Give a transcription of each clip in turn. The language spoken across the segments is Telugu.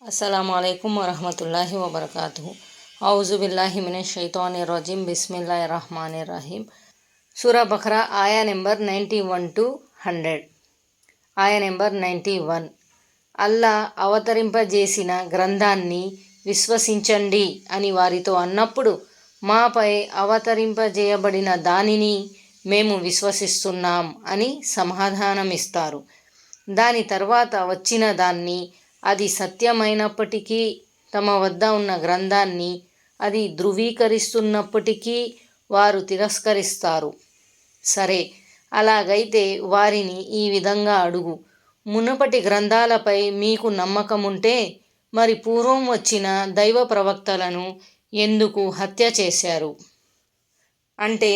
अस्सलामुअलैकुम वरहमतुल्लाहि वबरकातुहु। औज़ुबिल्लाहि मिनश्शैतानिर्रजीम बिस्मिल्लाहिर्रहमानिर्रहीम। सूरा बकरा ఆయా నెంబర్ 91 to 100. ఆయా నెంబర్ 91. అల్లా అవతరింపజేసిన గ్రంథాన్ని విశ్వసించండి అని వారితో అన్నప్పుడు, మాపై అవతరింపజేయబడిన దానిని మేము విశ్వసిస్తున్నాం అని సమాధానమిస్తారు. దాని తర్వాత వచ్చిన దాన్ని, అది సత్యమైనప్పటికీ, తమ వద్ద ఉన్న గ్రంథాన్ని అది ధృవీకరిస్తున్నప్పటికీ వారు తిరస్కరిస్తారు. సరే, అలాగైతే వారిని ఈ విధంగా అడుగు: మునుపటి గ్రంథాలపై మీకు నమ్మకముంటే మరి పూర్వం వచ్చిన దైవ ప్రవక్తలను ఎందుకు హత్య చేశారు? అంటే,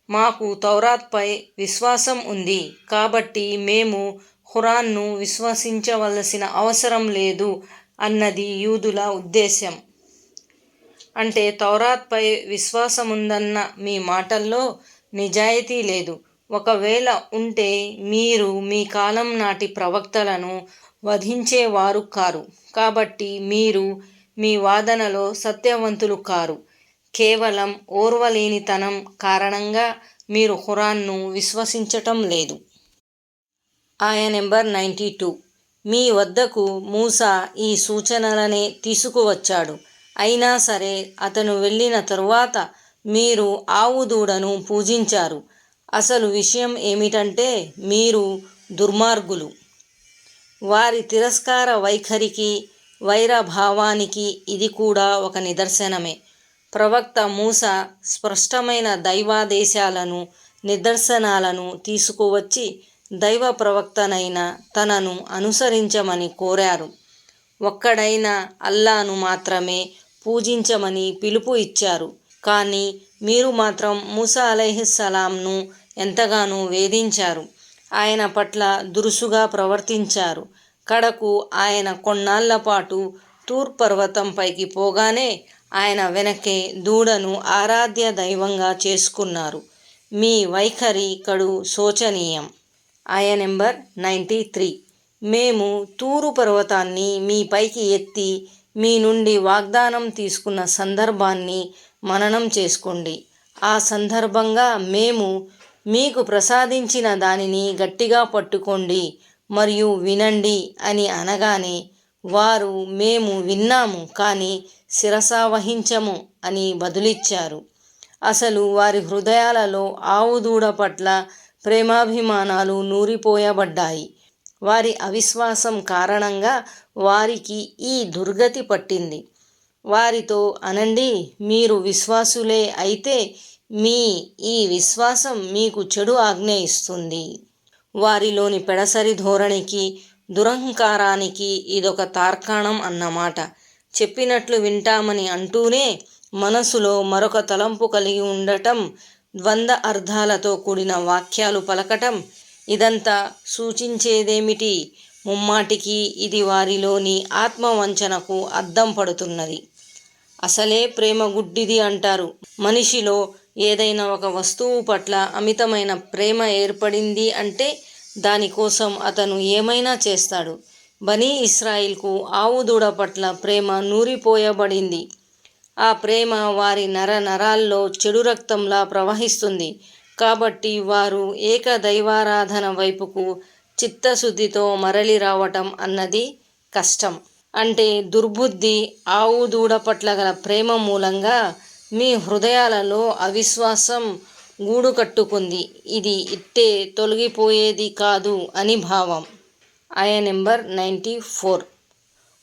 మాకు తౌరాత్పై విశ్వాసం ఉంది కాబట్టి మేము ఖురాన్ను విశ్వసించవలసిన అవసరం లేదు అన్నది యూదుల ఉద్దేశం. అంటే, తౌరాత్పై విశ్వాసముందన్న మీ మాటల్లో నిజాయితీ లేదు. ఒకవేళ ఉంటే మీరు మీ కాలం నాటి ప్రవక్తలను వధించేవారు కారు, కాబట్టి మీరు మీ వాదనలో సత్యవంతులు కారు. కేవలం ఓర్వలేనితనం కారణంగా మీరు ఖురాన్ను విశ్వసించటం లేదు. ఆయా నెంబర్ 92. మీ వద్దకు మూసా ఈ సూచనలనే తీసుకువచ్చాడు. అయినా సరే అతను వెళ్ళిన తరువాత మీరు ఆవు దూడను పూజించారు. అసలు విషయం ఏమిటంటే మీరు దుర్మార్గులు. వారి తిరస్కార వైఖరికి, వైరభావానికి ఇది కూడా ఒక నిదర్శనమే. ప్రవక్త మూసా స్పష్టమైన దైవాదేశాలను, నిదర్శనాలను తీసుకువచ్చి దైవ ప్రవక్తనైన తనను అనుసరించమని కోరారు. ఒక్కడైన అల్లాను మాత్రమే పూజించమని పిలుపు ఇచ్చారు. కానీ మీరు మాత్రం మూసా అలైహిస్సలాంను ఎంతగానో వేధించారు. ఆయన పట్ల దురుసుగా ప్రవర్తించారు. కడకు ఆయన కొన్నాళ్ల పాటు తూర్ పర్వతంపైకి పోగానే ఆయన వెనకే దూడను ఆరాధ్య దైవంగా చేసుకున్నారు. మీ వైఖరి కడు శోచనీయం. ఆయా నెంబర్ 93. మేము తూరు పర్వతాన్ని మీ పైకి ఎత్తి మీ నుండి వాగ్దానం తీసుకున్న సందర్భాన్ని మననం చేసుకోండి. ఆ సందర్భంగా మేము మీకు ప్రసాదించిన దానిని గట్టిగా పట్టుకోండి మరియు వినండి అని అనగానే వారు మేము విన్నాము కానీ శిరసావహించము అని బదులిచ్చారు. అసలు వారి హృదయాలలో ఆవు దూడ పట్ల ప్రేమాభిమానాలు నూరిపోయబడ్డాయి. వారి అవిశ్వాసం కారణంగా వారికి ఈ దుర్గతి పట్టింది. వారితో అనండి, మీరు విశ్వాసులే అయితే మీ ఈ విశ్వాసం మీకు చెడు ఆజ్ఞ ఇస్తుంది. వారిలోని పెడసరి ధోరణికి, దురహంకారానికి ఇదొక తార్కాణం అన్నమాట. చెప్పినట్లు వింటామని అంటూనే మనసులో మరొక తలంపు కలిగి ఉండటం, ద్వంద్వ అర్థాలతో కూడిన వాక్యాలు పలకటం, ఇదంతా సూచించేదేమిటి? ముమ్మాటికి ఇది వారిలోని ఆత్మవంచనకు అద్దం పడుతున్నది. అసలే ప్రేమ గుడ్డిది అంటారు. మనిషిలో ఏదైనా ఒక వస్తువు పట్ల అమితమైన ప్రేమ ఏర్పడింది అంటే దానికోసం అతను ఏమైనా చేస్తాడు. బనీ ఇస్రాయిల్కు ఆవు దూడ పట్ల ప్రేమ నూరిపోయబడింది. ఆ ప్రేమ వారి నరాల్లో చెడు రక్తంలా ప్రవహిస్తుంది. కాబట్టి వారు ఏకదైవారాధన వైపుకు చిత్తశుద్ధితో మరలి రావటం అన్నది కష్టం. అంటే దుర్బుద్ధి, ఆవు దూడ పట్ల గల ప్రేమ మూలంగా మీ హృదయాలలో అవిశ్వాసం గూడు కట్టుకుంది. ఇది ఇట్టే తొలగిపోయేది కాదు అని భావం. ఆయా నెంబర్ 94.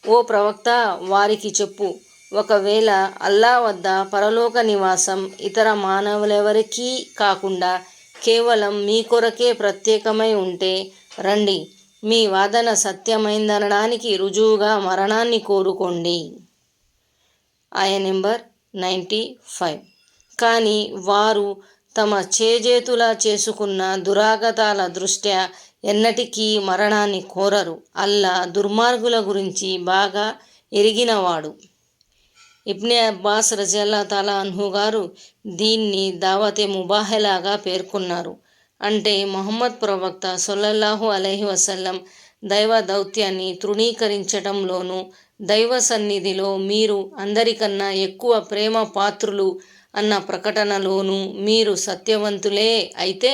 ఓ ప్రవక్త, వారికి చెప్పు, ఒకవేళ అల్లా వద్ద పరలోక నివాసం ఇతర మానవులెవరికీ కాకుండా కేవలం మీ కొరకే ప్రత్యేకమై ఉంటే రండి, మీ వాదన సత్యమైందనడానికి రుజువుగా మరణాన్ని కోరుకోండి. ఆయా నెంబర్ 95. కానీ వారు తమ చేజేతులా చేసుకున్న దురాగతాల దృష్ట్యా ఎన్నటికీ మరణాన్ని కోరరు. అల్లా దుర్మార్గుల గురించి బాగా ఎరిగినవాడు. ఇబ్నే అబ్బాస్ రజియల్లాహు తాలా అన్హు గారు దీన్ని దావతే ముబాహలాగా పేర్కొన్నారు. అంటే ముహమ్మద్ ప్రవక్త సల్లల్లాహు అలైహి వసల్లం దైవ దౌత్యాన్ని తృణీకరించటంలోనూ దైవ సన్నిధిలో మీరు అందరికన్నా ఎక్కువ ప్రేమ పాత్రులు అన్న ప్రకటనలోనూ మీరు సత్యవంతులే అయితే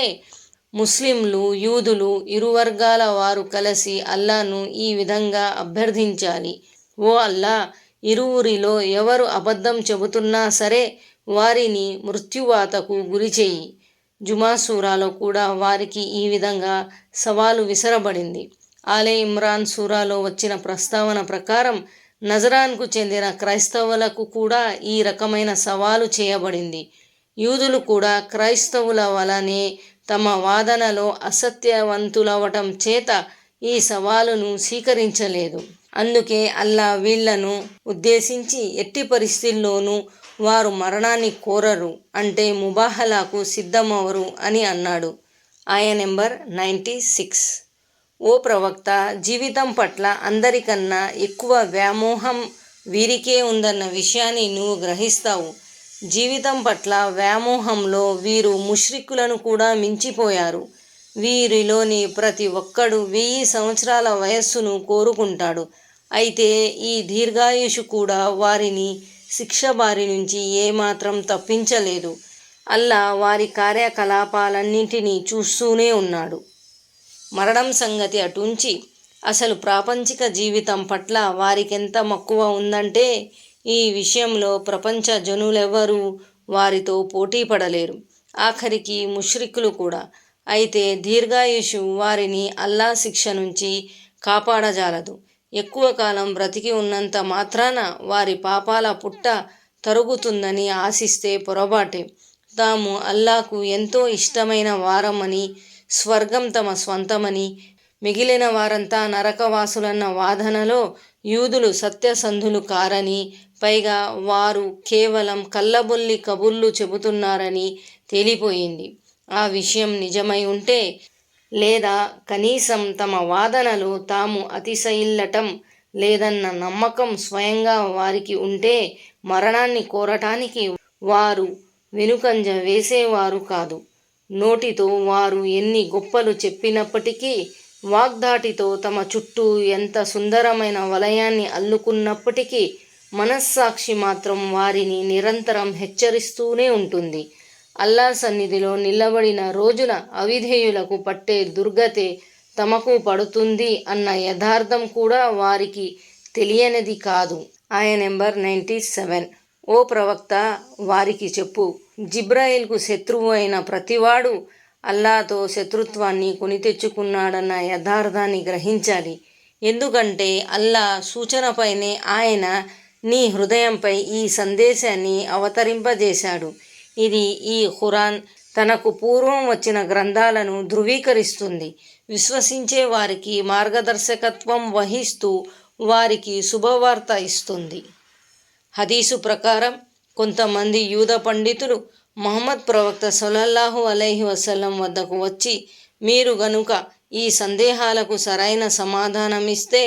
ముస్లింలు, యూదులు ఇరు వర్గాల వారు కలిసి అల్లాను ఈ విధంగా అభ్యర్థించాలి: ఓ అల్లా, ఇరువురిలో ఎవరు అబద్ధం చెబుతున్నా సరే వారిని మృత్యువాతకు గురిచేయి. జుమా సూరాలో కూడా వారికి ఈ విధంగా సవాలు విసరబడింది. ఆలే ఇమ్రాన్ సూరాలో వచ్చిన ప్రస్తావన ప్రకారం నజరాన్కు చెందిన క్రైస్తవులకు కూడా ఈ రకమైన సవాలు చేయబడింది. యూదులు కూడా క్రైస్తవుల వలనే తమ వాదనలో అసత్యవంతులవటం చేత ఈ సవాలును స్వీకరించలేదు. అందుకే అల్లా వీళ్లను ఉద్దేశించి ఎట్టి పరిస్థితుల్లోనూ వారు మరణాన్ని కోరరు, అంటే ముబాహలాకు సిద్ధమవరు అని అన్నాడు. ఆయా నెంబర్ 96. ఓ ప్రవక్త, జీవితం పట్ల అందరికన్నా ఎక్కువ వ్యామోహం వీరికే ఉందన్న విషయాన్ని నువ్వు గ్రహిస్తావు. జీవితం పట్ల వ్యామోహంలో వీరు ముష్రికులను కూడా మించిపోయారు. వీరిలోని ప్రతి ఒక్కడు 1000 సంవత్సరాల వయస్సును కోరుకుంటాడు. అయితే ఈ దీర్ఘాయుషు కూడా వారిని శిక్ష బారి నుంచి ఏమాత్రం తప్పించలేదు. అల్లా వారి కార్యకలాపాలన్నింటినీ చూస్తూనే ఉన్నాడు. మరణం సంగతి అటుంచి అసలు ప్రాపంచిక జీవితం పట్ల వారికెంత మక్కువ ఉందంటే ఈ విషయంలో ప్రపంచ జనులెవరూ వారితో పోటీ పడలేరు, ఆఖరికి ముష్రికులు కూడా. అయితే దీర్ఘాయుషు వారిని అల్లా శిక్ష నుంచి కాపాడజాలదు. ఎక్కువ కాలం బ్రతికి ఉన్నంత మాత్రాన వారి పాపాల పుట్ట తరుగుతుందని ఆశిస్తే పొరపాటే. తాము అల్లాకు ఎంతో ఇష్టమైన వారమని, స్వర్గం తమ స్వంతమని, మిగిలిన వారంతా నరకవాసులన్న వాదనలో యూదులు సత్యసంధులు కారని, పైగా వారు కేవలం కల్లబొల్లి కబుర్లు చెబుతున్నారని తేలిపోయింది. ఆ విషయం నిజమై ఉంటే, లేదా కనీసం తమ వాదనలో తాము అతిశయిల్లటం లేదన్న నమ్మకం స్వయంగా వారికి ఉంటే మరణాన్ని కోరటానికి వారు వెనుకంజ వేసేవారు కాదు. నోటితో వారు ఎన్ని గొప్పలు చెప్పినప్పటికీ, వాగ్దాటితో తమ చుట్టూ ఎంత సుందరమైన వలయాన్ని అల్లుకున్నప్పటికీ మనస్సాక్షి మాత్రం వారిని నిరంతరం హెచ్చరిస్తూనే ఉంటుంది. అల్లా సన్నిధిలో నిలబడిన రోజున అవిధేయులకు పట్టే దుర్గతే తమకు పడుతుంది అన్న యథార్థం కూడా వారికి తెలియనిది కాదు. ఆయా నెంబర్ 97. ఓ ప్రవక్త, వారికి చెప్పు: జిబ్రాయిల్కు శత్రువు అయిన ప్రతివాడు అల్లాతో శత్రుత్వాన్ని కొని తెచ్చుకున్నాడన్న యథార్థాన్ని గ్రహించాలి. ఎందుకంటే అల్లా సూచనపైనే ఆయన నీ హృదయంపై ఈ సందేశాన్ని అవతరింపజేశాడు. ఇది ఈ ఖురాన్ తనకు పూర్వం వచ్చిన గ్రంథాలను ధృవీకరిస్తుంది. విశ్వసించే వారికి మార్గదర్శకత్వం వహిస్తూ వారికి శుభవార్త ఇస్తుంది. హదీసు ప్రకారం కొంతమంది యూద పండితులు ముహమ్మద్ ప్రవక్త సల్లల్లాహు అలైహి వసల్లం వద్దకు వచ్చి, మీరు గనుక ఈ సందేహాలకు సరైన సమాధానమిస్తే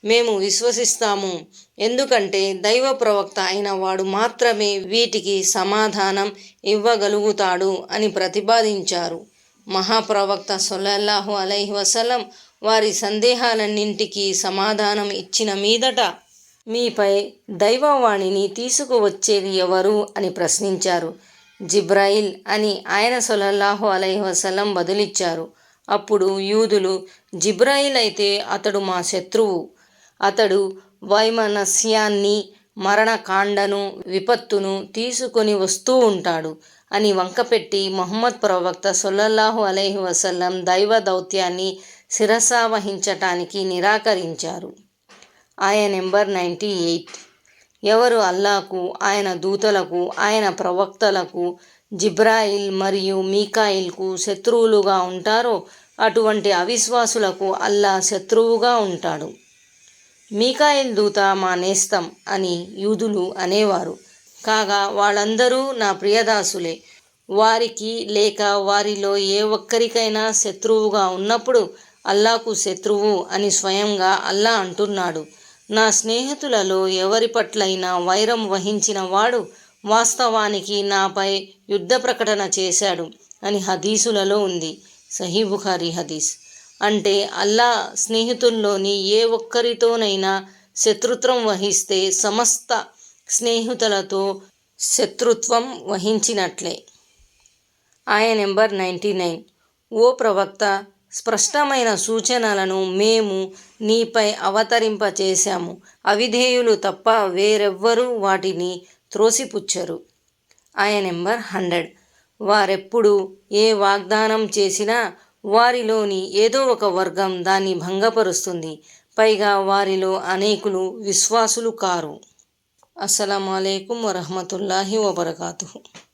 మేము విశ్వసిస్తాము, ఎందుకంటే దైవ ప్రవక్త అయిన వాడు మాత్రమే వీటికి సమాధానం ఇవ్వగలుగుతాడు అని ప్రతిపాదించారు. మహాప్రవక్త సల్లల్లాహు అలైహి వసల్లం వారి సందేహాలన్నింటికీ సమాధానం ఇచ్చిన మీదట, మీపై దైవవాణిని తీసుకువచ్చేది ఎవరు అని ప్రశ్నించారు. జిబ్రాయిల్ అని ఆయన సల్లల్లాహు అలైహి వసల్లం బదులిచ్చారు. అప్పుడు యూదులు, జిబ్రాయిల్ అయితే అతడు మా శత్రువు, అతడు వైమనస్యాన్ని, మరణకాండను, విపత్తును తీసుకొని వస్తూ ఉంటాడు అని వంకపెట్టి ముహమ్మద్ ప్రవక్త సల్లల్లాహు అలైహి వసల్లం దైవ దౌత్యాన్ని శిరసావహించటానికి నిరాకరించారు. ఆయా నెంబర్ 98. ఎవరు అల్లాకు, ఆయన దూతలకు, ఆయన ప్రవక్తలకు, జిబ్రాయిల్ మరియు మీకాయిల్కు శత్రువులుగా ఉంటారో అటువంటి అవిశ్వాసులకు అల్లా శత్రువుగా ఉంటాడు. మీకాయిల్ దూత మా నేస్తం అని యూదులు అనేవారు. కాగా వాళ్ళందరూ నా ప్రియదాసులే. వారికి లేక వారిలో ఏ ఒక్కరికైనా శత్రువుగా ఉన్నప్పుడు అల్లాకు శత్రువు అని స్వయంగా అల్లా అంటున్నాడు. నా స్నేహితులలో ఎవరి పట్లైనా వైరం వహించిన వాడు వాస్తవానికి నాపై యుద్ధ ప్రకటన చేశాడు అని హదీసులలో ఉంది. సహీ బుఖారీ హదీస్. అంటే అల్లా స్నేహితుల్లోని ఏ ఒక్కరితోనైనా శత్రుత్వం వహిస్తే సమస్త స్నేహితులతో శత్రుత్వం వహించినట్లే. ఆయా నెంబర్ 99. ఓ ప్రవక్త, స్పష్టమైన సూచనలను మేము నీపై అవతరింపచేశాము. అవిధేయులు తప్ప వేరెవ్వరూ వాటిని త్రోసిపుచ్చరు. ఆయా నెంబర్ 100. వారెప్పుడు ఏ వాగ్దానం చేసినా వారిలోని ఏదో ఒక వర్గం దాన్ని భంగపరుస్తుంది. పైగా వారిలో అనేకులు విశ్వాసులు కారు. అస్సలాము అలైకుం వరహ్మతుల్లాహి వబరకాతుహు.